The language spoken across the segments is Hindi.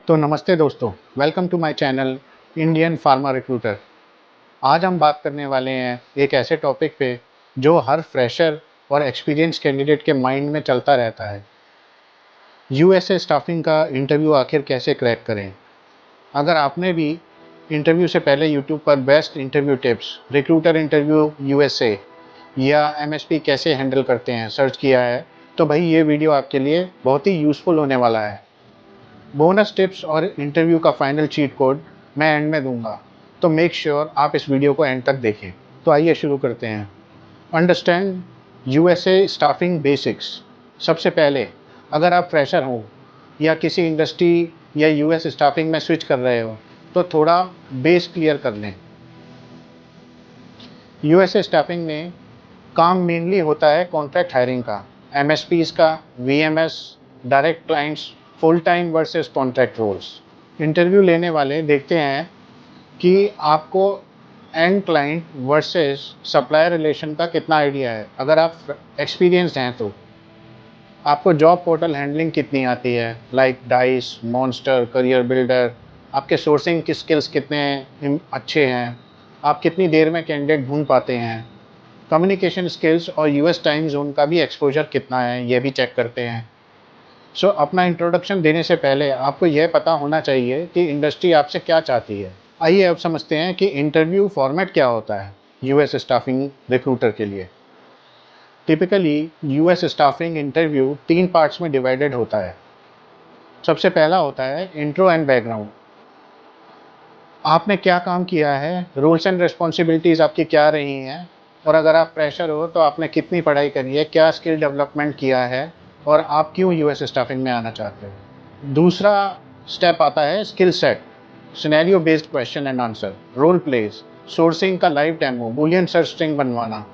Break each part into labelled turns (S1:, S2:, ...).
S1: तो नमस्ते दोस्तों, welcome to my channel Indian pharma recruiter. आज हम बात करने वाले हैं एक ऐसे टॉपिक पे जो हर फ्रेशर और एक्सपीरियंस कैंडिडेट के माइंड में चलता रहता है। यूएसए स्टाफिंग का इंटरव्यू आखिर कैसे क्रैक करें। अगर आपने भी इंटरव्यू से पहले यूट्यूब पर best interview tips, recruiter interview USA या एमएसपी कैसे हैंडल करते हैं सर्च किया है, तो भाई ये वीडियो आपके लिए बहुत ही यूज़फुल होने वाला है। बोनस टिप्स और इंटरव्यू का फाइनल चीट कोड मैं एंड में दूंगा, तो मेक श्योर आप इस वीडियो को एंड तक देखें। तो आइए शुरू करते हैं। Understand USA staffing basics. सबसे पहले, अगर आप फ्रेशर हो या किसी इंडस्ट्री या यूएस स्टाफिंग में स्विच कर रहे हो तो थोड़ा बेस क्लियर कर लें। यूएसए स्टाफिंग में काम मेनली होता है कॉन्ट्रैक्ट हायरिंग का, एमएसपीज का, VMS, direct clients, full time versus contract roles. Interview लेने वाले देखते हैं कि आपको end client versus supplier relation का कितना आइडिया है। अगर आप एक्सपीरियंस्ड हैं तो आपको जॉब पोर्टल हैंडलिंग कितनी आती है, like dice, monster, career builder. आपके सोर्सिंग की स्किल्स कितने अच्छे हैं, आप कितनी देर में कैंडिडेट ढूंढ पाते हैं। कम्युनिकेशन स्किल्स और यूएस टाइम जोन का भी एक्सपोजर कितना है, ये भी चेक करते हैं। सो अपना इंट्रोडक्शन देने से पहले आपको यह पता होना चाहिए कि इंडस्ट्री आपसे क्या चाहती है। आइए अब समझते हैं कि इंटरव्यू फॉर्मेट क्या होता है यूएस स्टाफिंग रिक्रूटर के लिए। Typically US staffing interview 3 parts में डिवाइडेड होता है। सबसे पहला होता है इंट्रो एंड बैकग्राउंड। आपने क्या काम किया है, रोल्स एंड रिस्पॉन्सिबिलिटीज़ आपकी क्या रही हैं, और अगर आप फ्रेशर हो तो आपने कितनी पढ़ाई करी है, क्या स्किल डेवलपमेंट किया है, और आप क्यों यूएस स्टाफिंग में आना चाहते हो। दूसरा स्टेप आता है skill set, scenario based question and answer, role plays, sourcing का live demo, Boolean search string बनवाना।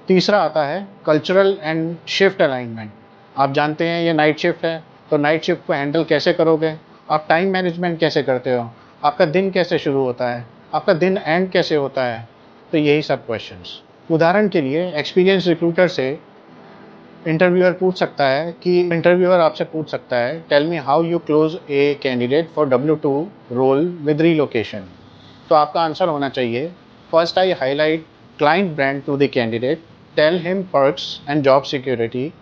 S1: तीसरा आता है कल्चरल एंड शिफ्ट अलाइनमेंट। आप जानते हैं ये नाइट शिफ्ट है, तो नाइट शिफ्ट को हैंडल कैसे करोगे, आप टाइम मैनेजमेंट कैसे करते हो, आपका दिन कैसे शुरू होता है, आपका दिन एंड कैसे होता है। तो यही सब क्वेश्चंस। उदाहरण के लिए एक्सपीरियंस रिक्रूटर से इंटरव्यूअर आपसे पूछ सकता है, tell me how you close a candidate for W2 role with relocation. तो आपका आंसर होना चाहिए, first I highlight client brand to the candidate, tell him perks and job security.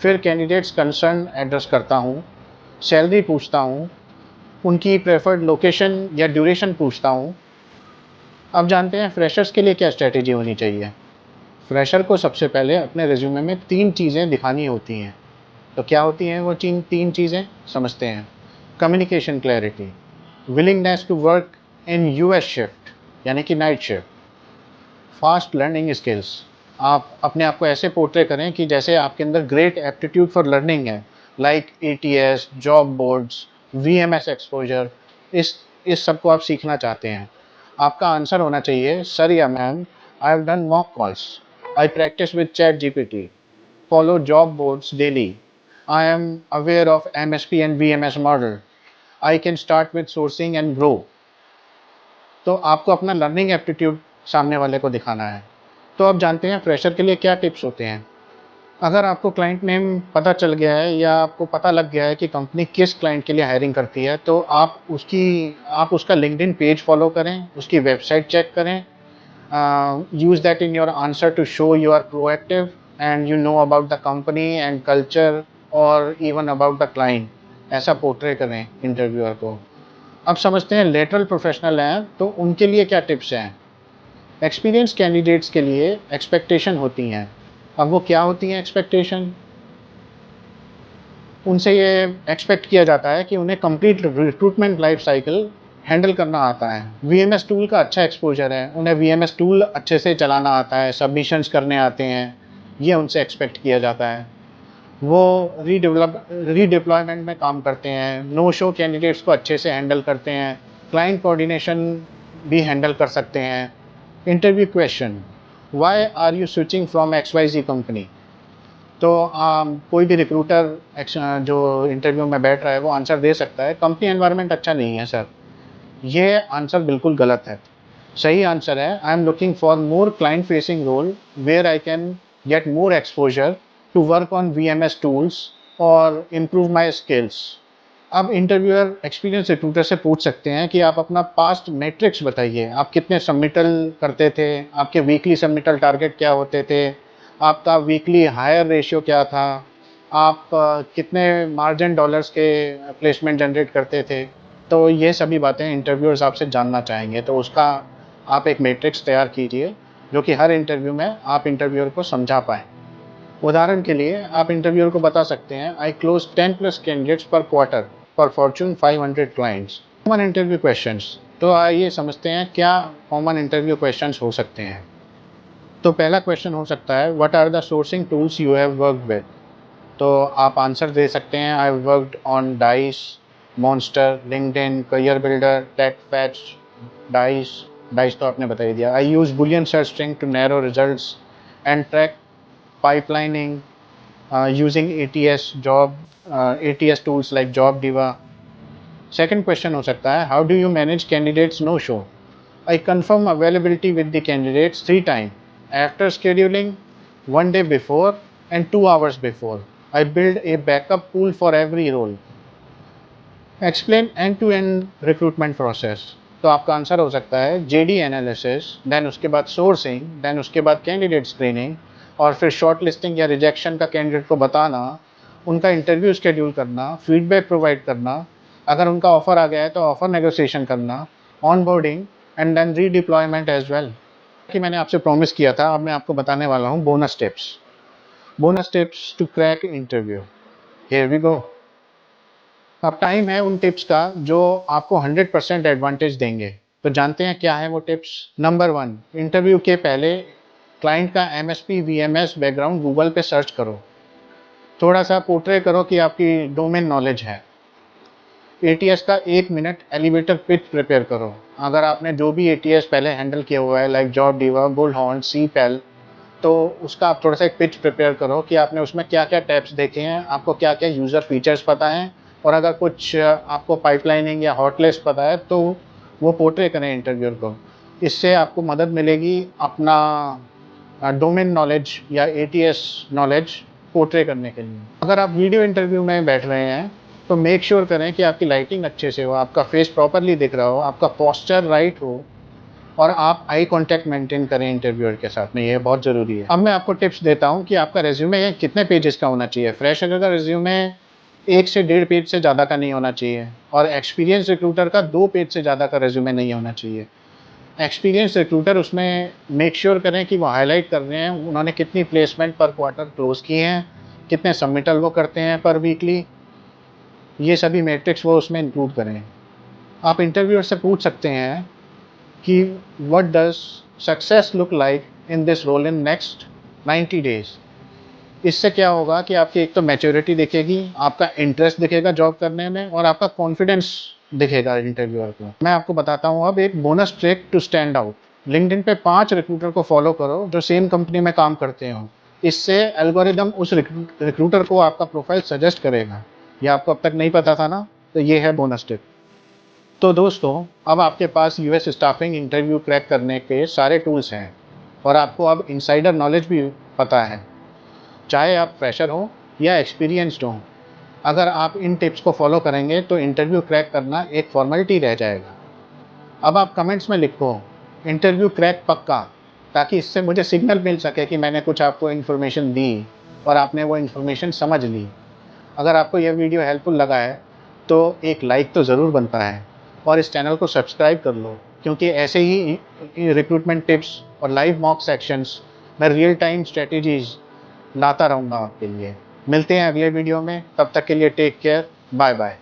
S1: फिर कैंडिडेट्स कंसर्न एड्रेस करता हूँ, सैलरी पूछता हूँ, उनकी प्रेफर्ड लोकेशन या ड्यूरेशन पूछता हूँ। अब जानते हैं फ्रेशर्स के लिए क्या स्ट्रेटेजी होनी चाहिए। फ्रेशर को सबसे पहले अपने रिज्यूमे में 3 चीज़ें दिखानी होती हैं। तो क्या होती हैं वो तीन चीज़ें, समझते हैं। Communication clarity, willingness to work in US shift यानी कि night shift, fast learning skills. आप अपने आप को ऐसे पोर्ट्रे करें कि जैसे आपके अंदर ग्रेट एप्टीट्यूड फॉर लर्निंग है, like ATS, job boards, VMS exposure. इस सब को आप सीखना चाहते हैं। आपका आंसर होना चाहिए, सर या ma'am, I have done mock calls, I practice with chat GPT, follow job boards daily, I am aware of MSP and VMS model, I can start with sourcing and grow। तो आपको अपना लर्निंग एप्टीट्यूड सामने वाले को दिखाना है। तो अब जानते हैं फ्रेशर के लिए क्या टिप्स होते हैं। अगर आपको क्लाइंट नेम पता चल गया है या आपको पता लग गया है कि कंपनी किस क्लाइंट के लिए हायरिंग करती है, तो आप उसका लिंक्डइन पेज फॉलो करें, उसकी वेबसाइट चेक करें। use that in your answer to show you are proactive and you know about the company and culture or even about the client। ऐसा पोर्ट्रे करें इंटरव्यूअर को। अब समझते हैं लेटरल प्रोफेशनल हैं तो उनके लिए क्या टिप्स हैं। एक्सपीरियंस कैंडिडेट्स के लिए एक्सपेक्टेशन होती हैं। अब वो क्या होती हैं एक्सपेक्टेशन, उनसे ये एक्सपेक्ट किया जाता है कि उन्हें complete recruitment life cycle handle करना आता है। वीएमएस टूल का अच्छा एक्सपोजर है, उन्हें वीएमएस टूल अच्छे से चलाना आता है, सबमिशंस करने आते हैं, ये उनसे एक्सपेक्ट किया जाता है। वो रीडिप्लॉयमेंट में काम करते हैं, नो शो कैंडिडेट्स को अच्छे से हैंडल करते हैं, क्लाइंट कोऑर्डिनेशन भी हैंडल कर सकते हैं। Interview question, why are you switching from XYZ company. तो कोई भी रिक्रूटर जो इंटरव्यू में बैठ रहा है वो आंसर दे सकता है, कंपनी एनवायरनमेंट अच्छा नहीं है सर। ये आंसर बिल्कुल गलत है। सही आंसर है, I am looking for more client facing role where I can get more exposure to work on VMS tools और इम्प्रूव माई स्किल्स। अब इंटरव्यूअर एक्सपीरियंस रिक्रूटर से पूछ सकते हैं कि आप अपना पास्ट मैट्रिक्स बताइए, आप कितने सबमिटल करते थे, आपके वीकली सबमिटल टारगेट क्या होते थे, आपका वीकली हायर रेशियो क्या था, आप कितने मार्जिन डॉलर्स के प्लेसमेंट जनरेट करते थे। तो ये सभी बातें इंटरव्यूअर्स आपसे जानना चाहेंगे, तो उसका आप एक मैट्रिक्स तैयार कीजिए जो कि हर इंटरव्यू में आप इंटरव्यूअर को समझा पाएँ। उदाहरण के लिए आप इंटरव्यूअर को बता सकते हैं, आई क्लोज 10 प्लस कैंडिडेट्स पर quarter for Fortune 500 clients. Common interview questions, तो आइए समझते हैं क्या कॉमन इंटरव्यू क्वेश्चंस हो सकते हैं। तो पहला क्वेश्चन हो सकता है, what are the sourcing tools you have worked with. तो आप आंसर दे सकते हैं, I worked on Dice, Monster, LinkedIn, career builder, TechFetch, Dice. Dice तो आपने बता ही दिया। I use Boolean search string to narrow results and track pipelining using ATS tools like JobDiva. Second question हो सकता है, how do you manage candidates no show? I confirm availability with the candidates 3 times after scheduling, 1 day before and 2 hours before. I build a backup pool for every role. Explain end to end recruitment process. तो आपका आंसर हो सकता है JD एनालिसिस, देन उसके बाद सोर्सिंग, देन उसके बाद कैंडिडेट स्क्रीनिंग और फिर शॉर्ट लिस्टिंग या रिजेक्शन का कैंडिडेट को बताना, उनका इंटरव्यू स्केड्यूल करना, फीडबैक प्रोवाइड करना, अगर उनका ऑफर आ गया है तो ऑफर नेगोशिएशन करना, onboarding and then redeployment as well. कि मैंने आपसे प्रॉमिस किया था, अब मैं आपको बताने वाला हूँ bonus tips. Bonus tips to crack interview, here we go. अब टाइम है उन टिप्स का जो आपको 100% एडवांटेज देंगे। तो जानते हैं क्या है वो टिप्स। नंबर 1, इंटरव्यू के पहले क्लाइंट का MSP VMS बैकग्राउंड गूगल पे सर्च करो, थोड़ा सा पोर्ट्रे करो कि आपकी डोमेन नॉलेज है। ATS का 1 मिनट एलिवेटर पिच प्रिपेयर करो, अगर आपने जो भी ATS पहले हैंडल किया हुआ है like job diva, bullhorn, CPAL, तो उसका आप थोड़ा सा एक पिच प्रिपेयर करो कि आपने उसमें क्या क्या टैब्स देखे हैं, आपको क्या क्या यूज़र फीचर्स पता हैं, और अगर कुछ आपको पाइपलाइनिंग या हॉटलिस्ट पता है तो वो पोर्ट्रे करें इंटरव्यूअर को। इससे आपको मदद मिलेगी अपना डोमेन नॉलेज या ATS नॉलेज पोर्ट्रे करने के लिए। अगर आप वीडियो इंटरव्यू में बैठ रहे हैं तो मेक श्योर करें कि आपकी लाइटिंग अच्छे से हो, आपका फेस प्रॉपरली दिख रहा हो, आपका पोस्चर राइट हो और आप आई कांटेक्ट मेंटेन करें इंटरव्यूअर के साथ में, ये बहुत ज़रूरी है। अब मैं आपको टिप्स देता हूँ कि आपका रेज्यूमे कितने पेजेस का होना चाहिए। फ्रेशर का रेज्यूमे 1 से 1.5 पेज से ज़्यादा का नहीं होना चाहिए और एक्सपीरियंस रिक्रूटर का 2 पेज से ज़्यादा का रेज्यूमे नहीं होना चाहिए। एक्सपीरियंस रिक्रूटर उसमें मेक श्योर करें कि वो हाईलाइट कर रहे हैं उन्होंने कितनी प्लेसमेंट पर क्वार्टर क्लोज किए हैं, कितने सबमिटल वो करते हैं पर वीकली, ये सभी मैट्रिक्स वो उसमें इंक्लूड करें। आप इंटरव्यूअर से पूछ सकते हैं कि what does success look like in this role in next 90 days. इससे क्या होगा कि आपकी एक तो मैच्योरिटी दिखेगी, आपका इंटरेस्ट दिखेगा जॉब करने में और आपका कॉन्फिडेंस दिखेगा इंटरव्यूअर को। मैं आपको बताता हूँ अब एक bonus trick to stand out. LinkedIn पे 5 रिक्रूटर को फॉलो करो जो सेम कंपनी में काम करते हो। इससे एल्गोरिदम उस रिक्रूटर को आपका प्रोफाइल सजेस्ट करेगा। ये आपको अब तक नहीं पता था ना, तो ये है बोनस टिप। तो दोस्तों, अब आपके पास US स्टाफिंग इंटरव्यू क्रैक करने के सारे टूल्स हैं और आपको अब इनसाइडर नॉलेज भी पता है, चाहे आप फ्रेशर हो या एक्सपीरियंस्ड हो। अगर आप इन टिप्स को फॉलो करेंगे तो इंटरव्यू क्रैक करना एक फॉर्मेलिटी रह जाएगा। अब आप कमेंट्स में लिखो इंटरव्यू क्रैक पक्का, ताकि इससे मुझे सिग्नल मिल सके कि मैंने कुछ आपको इन्फॉर्मेशन दी और आपने वो इन्फॉर्मेशन समझ ली। अगर आपको यह वीडियो हेल्पफुल लगा है तो एक लाइक तो ज़रूर बनता है और इस चैनल को सब्सक्राइब कर लो, क्योंकि ऐसे ही रिक्रूटमेंट टिप्स और लाइव मॉक सेक्शंस मैं रियल टाइम स्ट्रेटेजीज लाता रहूँगा आपके लिए। मिलते हैं अगले वीडियो में, तब तक के लिए टेक केयर, बाय बाय।